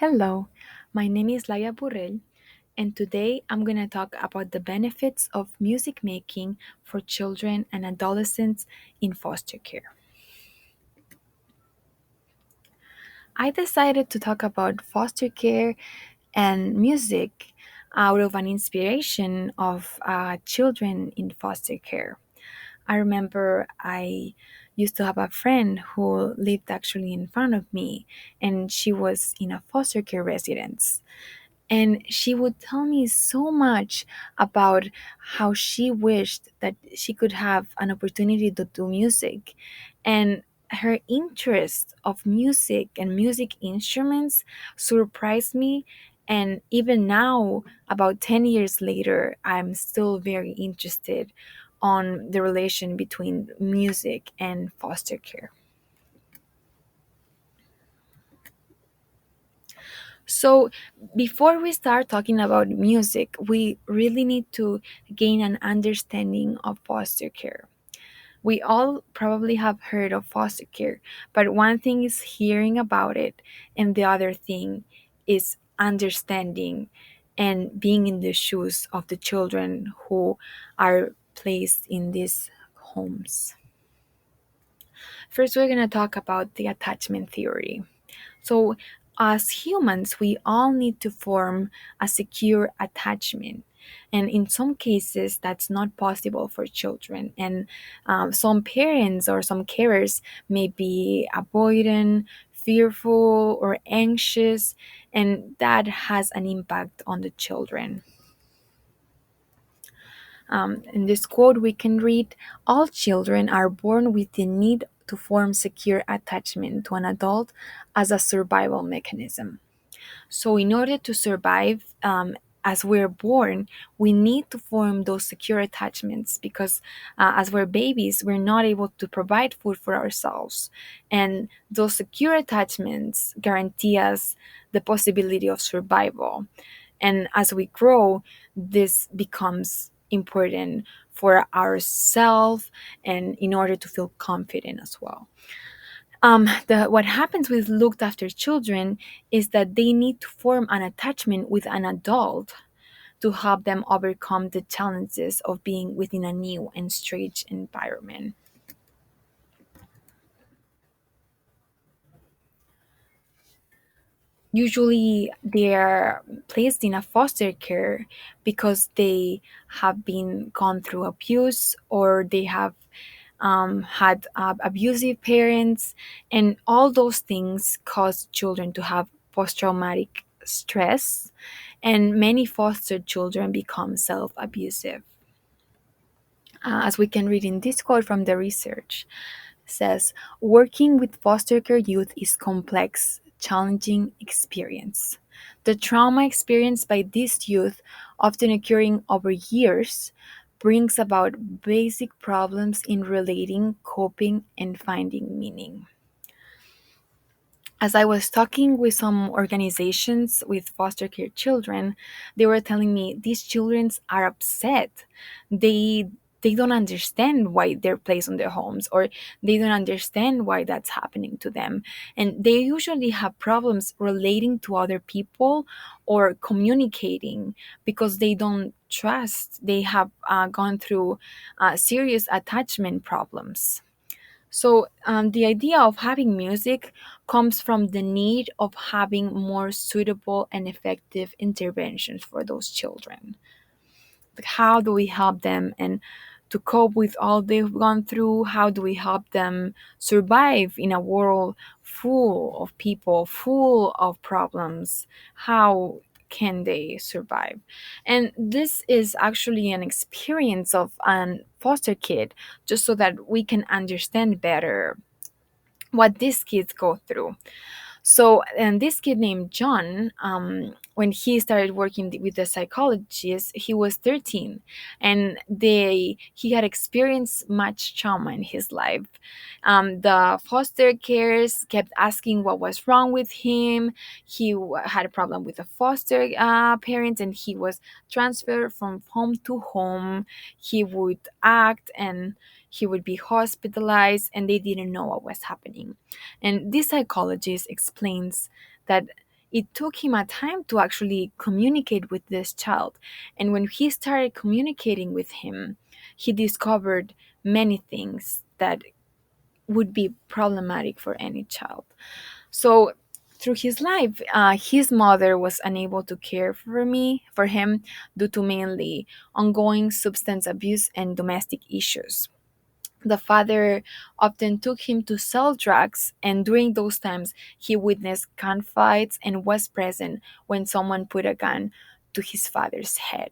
Hello, my name is Laila Borrell, and today I'm going to talk about the benefits of music making for children and adolescents in foster care. I decided to talk about foster care and music out of an inspiration of children in foster care. I remember I used to have a friend who lived actually in front of me, and she was in a foster care residence. And she would tell me so much about how she wished that she could have an opportunity to do music. And her interest of music and music instruments surprised me. And even now, about 10 years later, I'm still very interested on the relation between music and foster care. So, before we start talking about music, we really need to gain an understanding of foster care. We all probably have heard of foster care, but one thing is hearing about it, and the other thing is understanding and being in the shoes of the children who are placed in these homes. First, we're going to talk about the attachment theory. So, as humans, we all need to form a secure attachment. And in some cases, that's not possible for children. And some parents or some carers may be avoidant, fearful, or anxious, and that has an impact on the children. In this quote, we can read all children are born with the need to form secure attachment to an adult as a survival mechanism. So, in order to survive, as we're born, we need to form those secure attachments because as we're babies, we're not able to provide food for ourselves. And those secure attachments guarantee us the possibility of survival. And as we grow, this becomes important for ourselves and in order to feel confident as well. What happens with looked after children is that they need to form an attachment with an adult to help them overcome the challenges of being within a new and strange environment. Usually, they're placed in a foster care because they have been gone through abuse or they have had abusive parents, and all those things cause children to have post traumatic stress, and many foster children become self abusive. As we can read in this quote from the research, says working with foster care youth is complex, challenging experience. The trauma experienced by these youth, often occurring over years, brings about basic problems in relating, coping, and finding meaning. As I was talking with some organizations with foster care children, they were telling me these children are upset. They don't understand why they're placed on their homes, or they don't understand why that's happening to them. And they usually have problems relating to other people or communicating because they don't trust. They have gone through serious attachment problems. So, the idea of having music comes from the need of having more suitable and effective interventions for those children. Like, how do we help them and to cope with all they've gone through? How do we help them survive in a world full of people, full of problems? How can they survive? And this is actually an experience of an foster kid, just so that we can understand better what these kids go through. So, and this kid named John, when he started working with the psychologist, he was 13, and he had experienced much trauma in his life. The foster carers kept asking what was wrong with him. He had a problem with the foster parents, and he was transferred from home to home. He would act and he would be hospitalized, and they didn't know what was happening. And this psychologist explains that it took him a time to actually communicate with this child. And when he started communicating with him, he discovered many things that would be problematic for any child. So through his life, his mother was unable to care for him due to mainly ongoing substance abuse and domestic issues. The father often took him to sell drugs, and during those times, he witnessed gunfights and was present when someone put a gun to his father's head.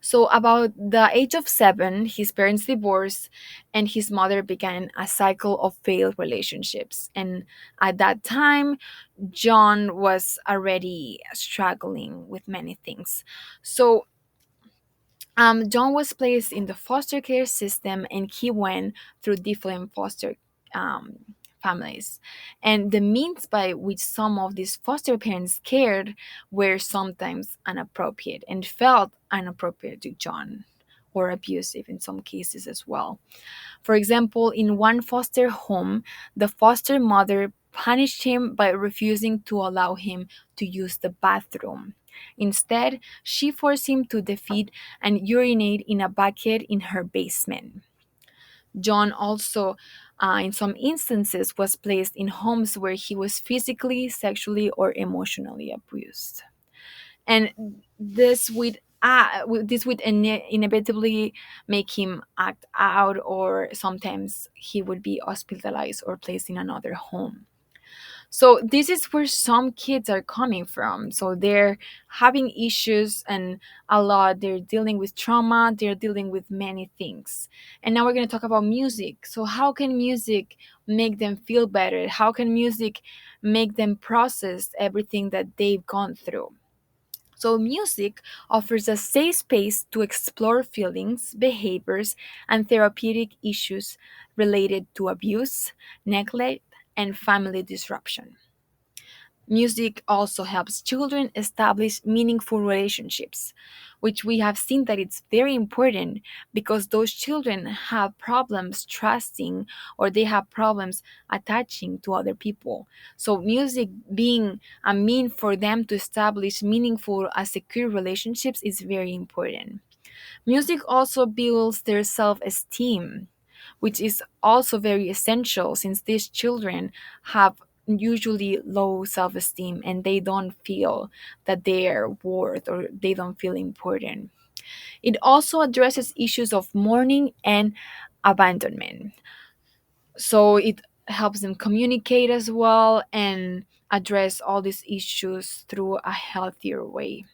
So, about the age of 7, his parents divorced, and his mother began a cycle of failed relationships. And at that time, John was already struggling with many things. So, John was placed in the foster care system, and he went through different foster um, families. And the means by which some of these foster parents cared were sometimes inappropriate and felt inappropriate to John, or abusive in some cases as well. For example, in one foster home, the foster mother punished him by refusing to allow him to use the bathroom. Instead, she forced him to defeat and urinate in a bucket in her basement. John also, in some instances, was placed in homes where he was physically, sexually, or emotionally abused. And this would inevitably make him act out, or sometimes he would be hospitalized or placed in another home. So this is where some kids are coming from. So they're having issues, and a lot, they're dealing with trauma, they're dealing with many things. And now we're going to talk about music. So how can music make them feel better? How can music make them process everything that they've gone through? So, music offers a safe space to explore feelings, behaviors, and therapeutic issues related to abuse, neglect, and family disruption. Music also helps children establish meaningful relationships, which we have seen that it's very important because those children have problems trusting, or they have problems attaching to other people. So, music being a mean for them to establish meaningful, secure relationships is very important. Music also builds their self esteem, which is also very essential since these children have usually low self esteem and they don't feel that they're worth, or they don't feel important. It also addresses issues of mourning and abandonment. So it helps them communicate as well and address all these issues through a healthier way.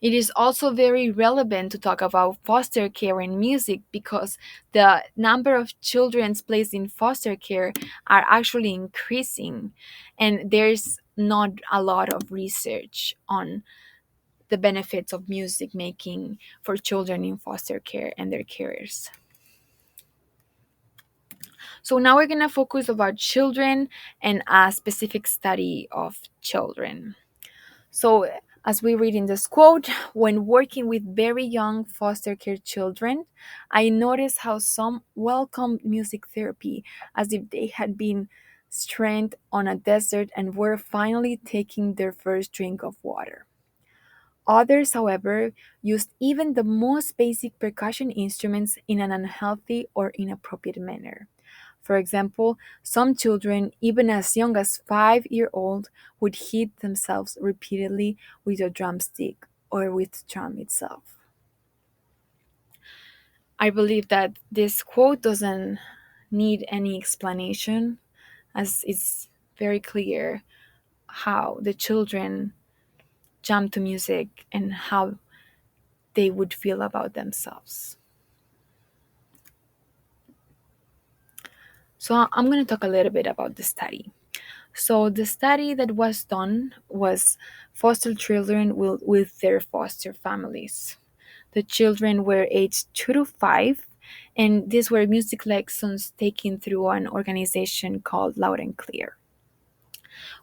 It is also very relevant to talk about foster care in music because the number of children placed in foster care are actually increasing, and there's not a lot of research on the benefits of music making for children in foster care and their carers. So now we're going to focus about children and a specific study of children. So, as we read in this quote, when working with very young foster care children, I noticed how some welcomed music therapy as if they had been stranded on a desert and were finally taking their first drink of water. Others, however, used even the most basic percussion instruments in an unhealthy or inappropriate manner. For example, some children, even as young as 5 years old, would hit themselves repeatedly with a drumstick or with drum itself. I believe that this quote doesn't need any explanation, as it's very clear how the children jump to music and how they would feel about themselves. So I'm going to talk a little bit about the study. So the study that was done was foster children with their foster families. The children were aged 2 to 5, and these were music lessons taken through an organization called Loud and Clear.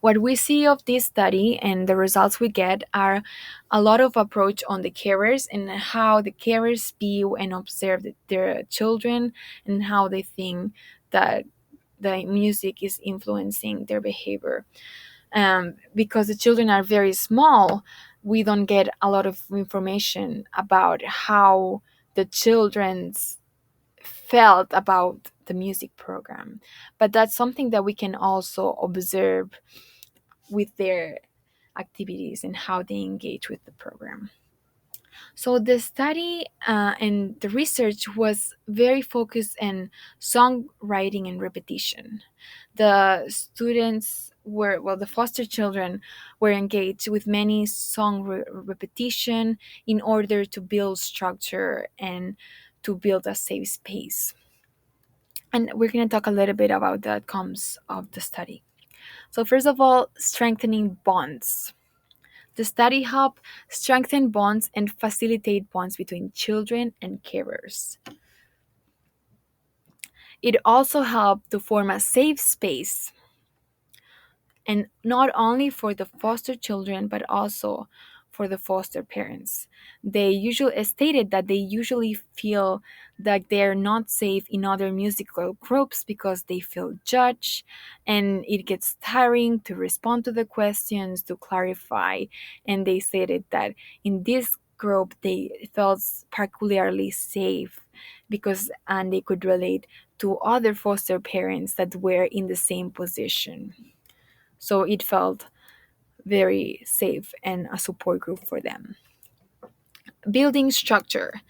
What we see of this study and the results we get are a lot of approach on the carers and how the carers view and observe their children, and how they think that the music is influencing their behavior. Because the children are very small, we don't get a lot of information about how the children's felt about the music program. But that's something that we can also observe with their activities and how they engage with the program. So the study and the research was very focused on songwriting and repetition. The students were, well, the foster children were engaged with many repetition in order to build structure and to build a safe space. And we're going to talk a little bit about the outcomes of the study. So, first of all, strengthening bonds. The study helped strengthen bonds and facilitate bonds between children and carers. It also helped to form a safe space, and not only for the foster children but also for the foster parents. They usually stated that they usually feel that they're not safe in other musical groups because they feel judged, and it gets tiring to respond to the questions, to clarify. And they stated that in this group they felt particularly safe because and they could relate to other foster parents that were in the same position. So it felt very safe and a support group for them. Building structure.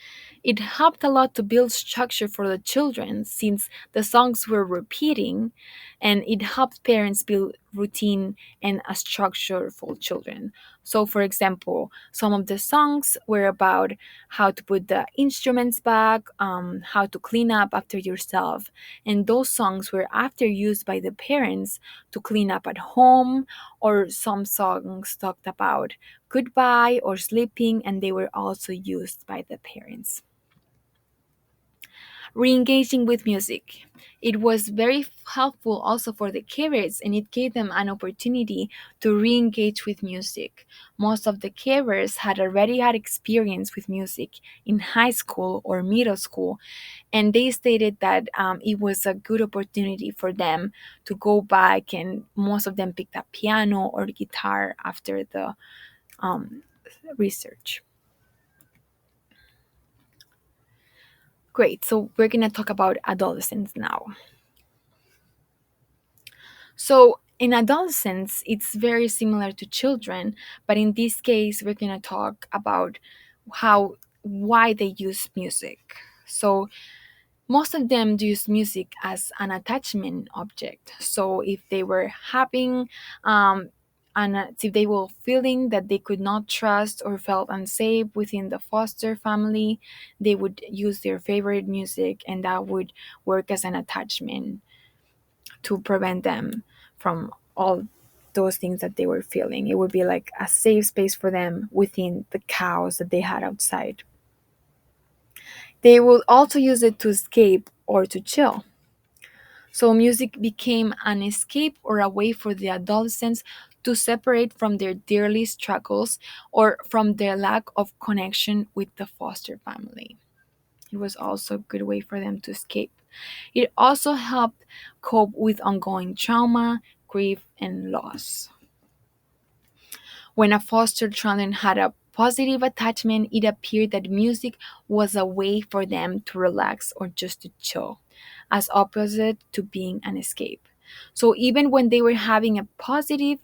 It helped a lot to build structure for the children since the songs were repeating, and it helped parents build routine and a structure for children. So, for example, some of the songs were about how to put the instruments back, how to clean up after yourself, and those songs were after used by the parents to clean up at home, or some songs talked about goodbye or sleeping, and they were also used by the parents. Re-engaging with music. It was very helpful also for the carers, and it gave them an opportunity to re-engage with music. Most of the carers had already had experience with music in high school or middle school, and they stated that it was a good opportunity for them to go back, and most of them picked up piano or guitar after the research. Great, so we're going to talk about adolescents now. So, in adolescence, it's very similar to children, but in this case, we're going to talk about how why they use music. So, most of them use music as an attachment object. So, if they were having and if they were feeling that they could not trust or felt unsafe within the foster family, they would use their favorite music, and that would work as an attachment to prevent them from all those things that they were feeling. It would be like a safe space for them within the chaos that they had outside. They would also use it to escape or to chill. So music became an escape or a way for the adolescents to separate from their daily struggles or from their lack of connection with the foster family. It was also a good way for them to escape. It also helped cope with ongoing trauma, grief, and loss. When a foster child had a positive attachment, it appeared that music was a way for them to relax or just to chill, as opposite to being an escape. So even when they were having a positive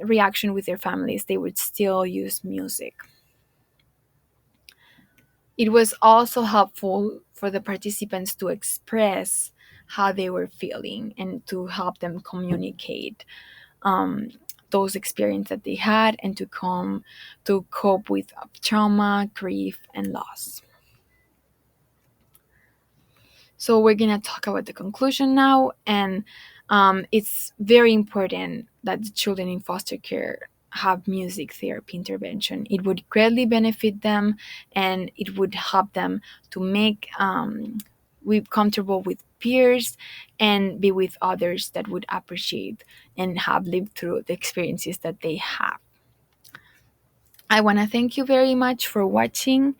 reaction with their families, they would still use music. It was also helpful for the participants to express how they were feeling and to help them communicate um, those experiences that they had, and to cope with trauma, grief, and loss. So we're gonna talk about the conclusion now, and it's very important that the children in foster care have music therapy intervention. It would greatly benefit them, and it would help them to make we comfortable with peers and be with others that would appreciate and have lived through the experiences that they have. I want to thank you very much for watching.